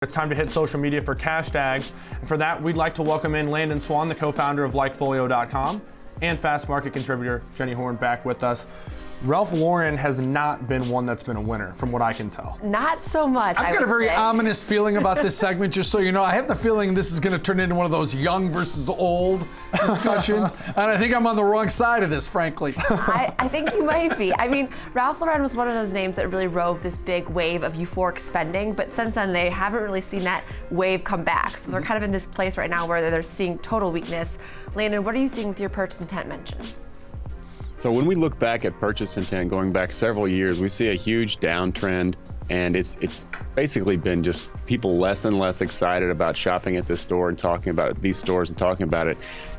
It's time to hit social media for cash tags. And for that, we'd like to welcome in Landon Swan, the co-founder of LikeFolio.com, and Fast Market contributor Jenny Horn back with us. Ralph Lauren has not been one that's been a winner, from what I can tell. Not so much. I've got a very ominous feeling about this segment, just so you know. I have the feeling this is going to turn into one of those young versus old discussions, and I think I'm on the wrong side of this, frankly. I think you might be. I mean, Ralph Lauren was one of those names that really rode this big wave of euphoric spending, but since then they haven't really seen that wave come back. So they're kind of in this place right now where they're seeing total weakness. Landon, what are you seeing with your purchase intent mentions? So when we look back at purchase intent going back several years, we see a huge downtrend, and it's basically been just people less and less excited about shopping at this store and talking about it, these stores and talking about it.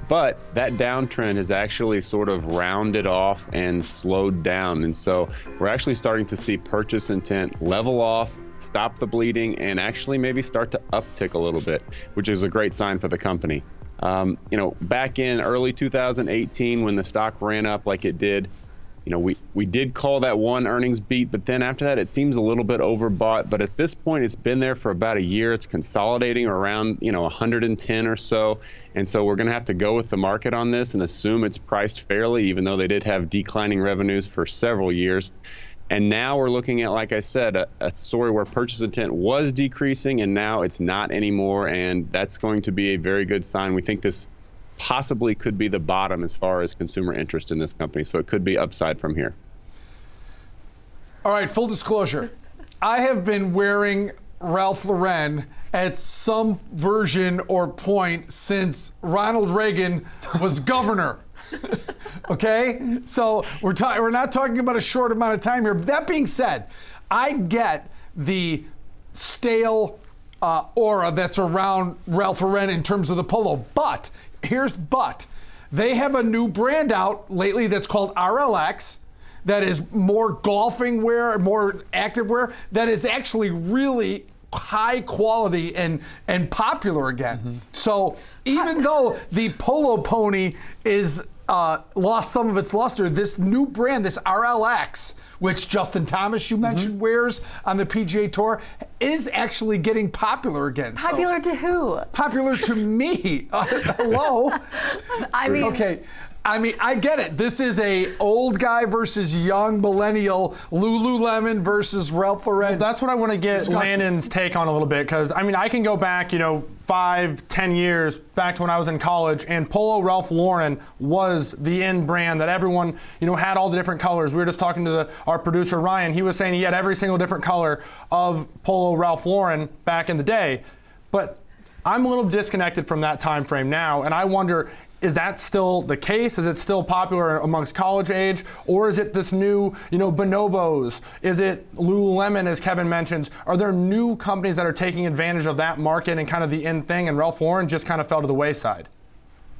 But that downtrend has actually sort of rounded off and slowed down. And so we're actually starting to see purchase intent level off, stop the bleeding, and actually maybe start to uptick a little bit, which is a great sign for the company. Back in early 2018, when the stock ran up like it did, we did call that one earnings beat, but then after that, it seems a little bit overbought. But at this point, it's been there for about a year. It's consolidating around, 110 or so. And so we're going to have to go with the market on this and assume it's priced fairly, even though they did have declining revenues for several years. And now we're looking at, like I said, a story where purchase intent was decreasing and now it's not anymore. And that's going to be a very good sign. We think this possibly could be the bottom as far as consumer interest in this company. So it could be upside from here. All right, full disclosure. I have been wearing Ralph Lauren at some version or point since Ronald Reagan was governor. Okay, so we're not talking about a short amount of time here. That being said, I get the stale aura that's around Ralph Lauren in terms of the polo. But they have a new brand out lately that's called RLX. That is more golfing wear, more active wear. That is actually really high quality and popular again. Mm-hmm. So even though the polo pony is lost some of its luster, this new brand, this RLX, which Justin Thomas, you mentioned, wears on the PGA Tour, is actually getting popular again. Popular to who? Popular to me. Hello? Okay. I get it. This is a old guy versus young millennial, Lululemon versus Ralph Lauren. Well, that's what I want to get Landon's take on a little bit, because I can go back, 5-10 years back to when I was in college, and Polo Ralph Lauren was the in brand that everyone, had all the different colors. We were just talking to our producer Ryan. He was saying he had every single different color of Polo Ralph Lauren back in the day. But I'm a little disconnected from that time frame now, and I wonder, is that still the case? Is it still popular amongst college age? Or is it this new, bonobos? Is it Lululemon, as Kevin mentions? Are there new companies that are taking advantage of that market and kind of the in thing, and Ralph Lauren just kind of fell to the wayside?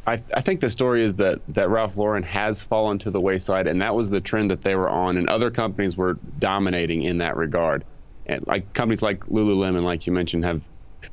I think the story is that Ralph Lauren has fallen to the wayside, and that was the trend that they were on, and other companies were dominating in that regard. And like companies like Lululemon, like you mentioned, have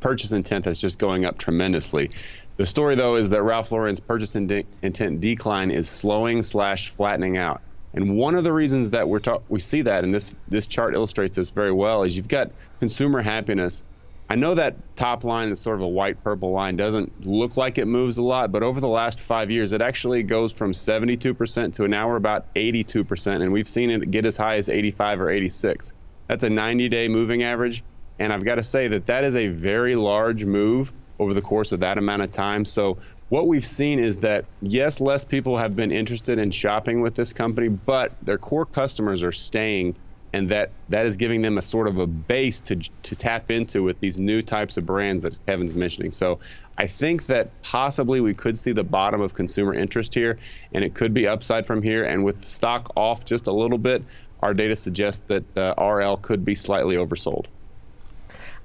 purchase intent that's just going up tremendously. The story, though, is that Ralph Lauren's purchase intent decline is slowing/flattening out. And one of the reasons that we see that, and this chart illustrates this very well, is you've got consumer happiness. I know that top line is sort of a white-purple line, doesn't look like it moves a lot, but over the last 5 years, it actually goes from 72% to now we're about 82%, and we've seen it get as high as 85 or 86. That's a 90-day moving average, and I've got to say that is a very large move over the course of that amount of time. So what we've seen is that, yes, less people have been interested in shopping with this company, but their core customers are staying, and that is giving them a sort of a base to tap into with these new types of brands that Kevin's mentioning. So I think that possibly we could see the bottom of consumer interest here, and it could be upside from here. And with the stock off just a little bit, our data suggests that RL could be slightly oversold.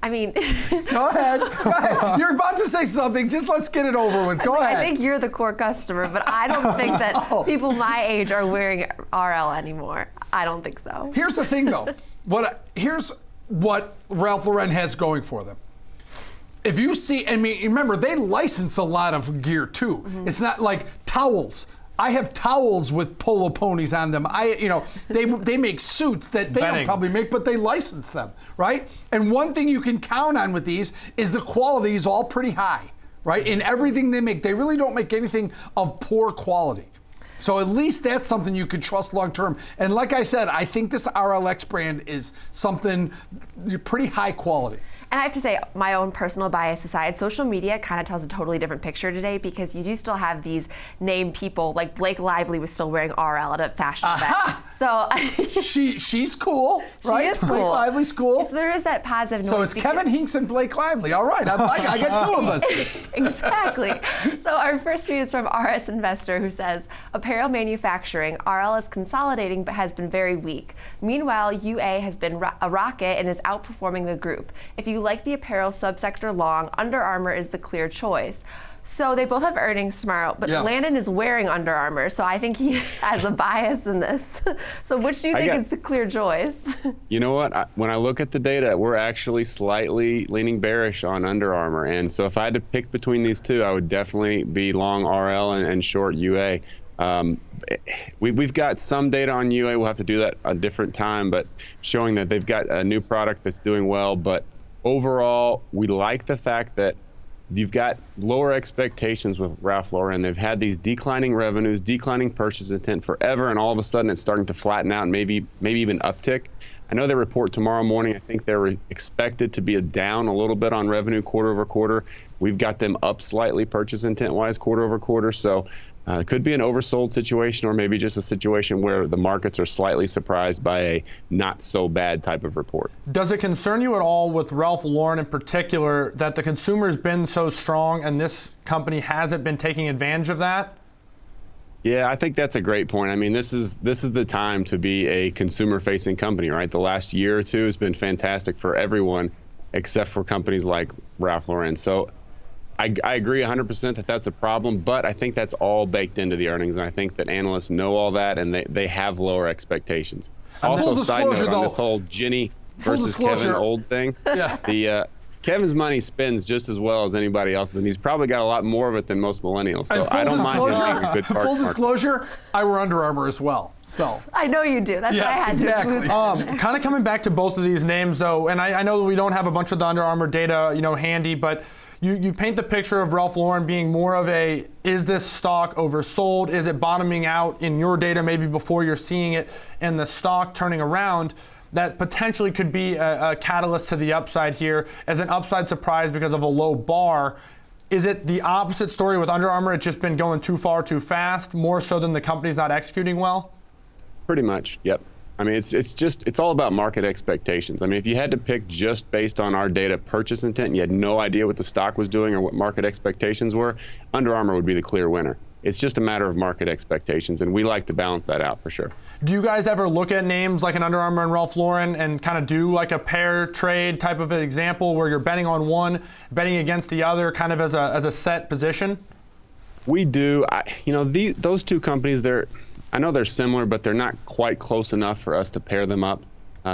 Go ahead. You're about to say something. Just let's get it over with. Go ahead. I think you're the core customer, but I don't think that people my age are wearing RL anymore. I don't think so. Here's the thing, though. Here's what Ralph Lauren has going for them. If you see, remember, they license a lot of gear, too. Mm-hmm. It's not like towels. I have towels with Polo ponies on them. They make suits that they don't probably make, but they license them, right? And one thing you can count on with these is the quality is all pretty high, right? In everything they make, they really don't make anything of poor quality. So at least that's something you could trust long term. And like I said, I think this RLX brand is something pretty high quality. And I have to say, my own personal bias aside, social media kind of tells a totally different picture today, because you do still have these named people, like Blake Lively was still wearing RL at a fashion event. So she's cool, right? She is cool. Blake Lively's cool. So there is that positive noise. So it's Kevin Hinks and Blake Lively. All right, I got two of us. Exactly. So our first tweet is from RS Investor, who says, apparel manufacturing, RL is consolidating but has been very weak. Meanwhile, UA has been a rocket and is outperforming the group. If you like the apparel subsector long, Under Armour is the clear choice. So they both have earnings tomorrow, but Landon is wearing Under Armour, so I think he has a bias in this. So which do you think is the clear choice? You know what? When I look at the data, we're actually slightly leaning bearish on Under Armour. And so if I had to pick between these two, I would definitely be long RL and short UA. We've got some data on UA. We'll have to do that a different time, but showing that they've got a new product that's doing well. But overall, we like the fact that you've got lower expectations with Ralph Lauren. They've had these declining revenues, declining purchase intent forever, and all of a sudden it's starting to flatten out and maybe even uptick. I know they report tomorrow morning. I think they're expected to be down a little bit on revenue quarter over quarter. We've got them up slightly purchase intent-wise quarter over quarter. So it could be an oversold situation, or maybe just a situation where the markets are slightly surprised by a not so bad type of report. Does it concern you at all with Ralph Lauren in particular that the consumer's been so strong and this company hasn't been taking advantage of that? Yeah, I think that's a great point. I mean, this is the time to be a consumer-facing company, right? The last year or two has been fantastic for everyone except for companies like Ralph Lauren. So I agree 100% that that's a problem, but I think that's all baked into the earnings, and I think that analysts know all that, and they have lower expectations. Also, side note on this whole Jenny versus Kevin old thing, Kevin's money spends just as well as anybody else's, and he's probably got a lot more of it than most millennials. So I don't mind him being a good part. Full disclosure, I wear Under Armour as well. So I know you do. That's why I had to include that. Kind of coming back to both of these names, though, and I know that we don't have a bunch of the Under Armour data, handy, but you paint the picture of Ralph Lauren being more of a, is this stock oversold? Is it bottoming out in your data maybe before you're seeing it in the stock turning around? That potentially could be a catalyst to the upside here as an upside surprise because of a low bar. Is it the opposite story with Under Armour? It's just been going too far too fast, more so than the company's not executing well? Pretty much, yep. I mean, it's all about market expectations. I mean, if you had to pick just based on our data purchase intent and you had no idea what the stock was doing or what market expectations were, Under Armour would be the clear winner. It's just a matter of market expectations, and we like to balance that out for sure. Do you guys ever look at names like an Under Armour and Ralph Lauren and kind of do like a pair trade type of an example where you're betting on one, betting against the other, kind of as a set position? We do. Those two companies, I know they're similar, but they're not quite close enough for us to pair them up,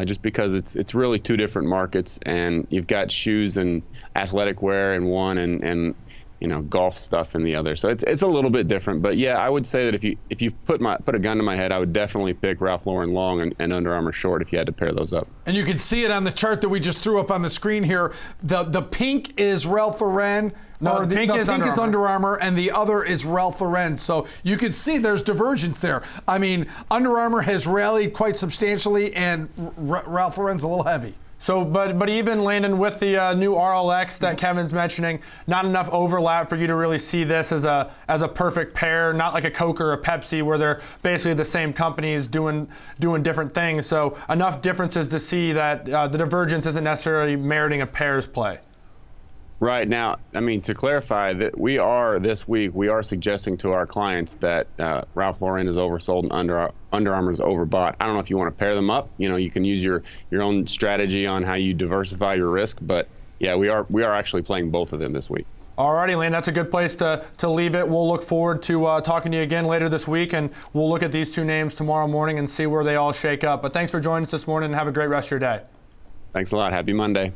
just because it's really two different markets, and you've got shoes and athletic wear in one, and golf stuff in the other. So it's a little bit different. But yeah, I would say that if you put a gun to my head, I would definitely pick Ralph Lauren long and Under Armour short if you had to pair those up. And you can see it on the chart that we just threw up on the screen here. The pink is Ralph Lauren. No, the pink is Under Armour, and the other is Ralph Lauren. So you can see there's divergence there. I mean, Under Armour has rallied quite substantially, and Ralph Lauren's a little heavy. So, but even Landon, with the new RLX that Kevin's mentioning, not enough overlap for you to really see this as a perfect pair, not like a Coke or a Pepsi where they're basically the same companies doing different things. So enough differences to see that the divergence isn't necessarily meriting a pairs play. Right. Now, I mean, to clarify, that this week we are suggesting to our clients that Ralph Lauren is oversold and Under Armour is overbought. I don't know if you want to pair them up. You can use your own strategy on how you diversify your risk, but yeah, we are actually playing both of them this week. Alrighty, Lane, that's a good place to leave it. We'll look forward to talking to you again later this week, and we'll look at these two names tomorrow morning and see where they all shake up. But thanks for joining us this morning, and have a great rest of your day. Thanks a lot. Happy Monday.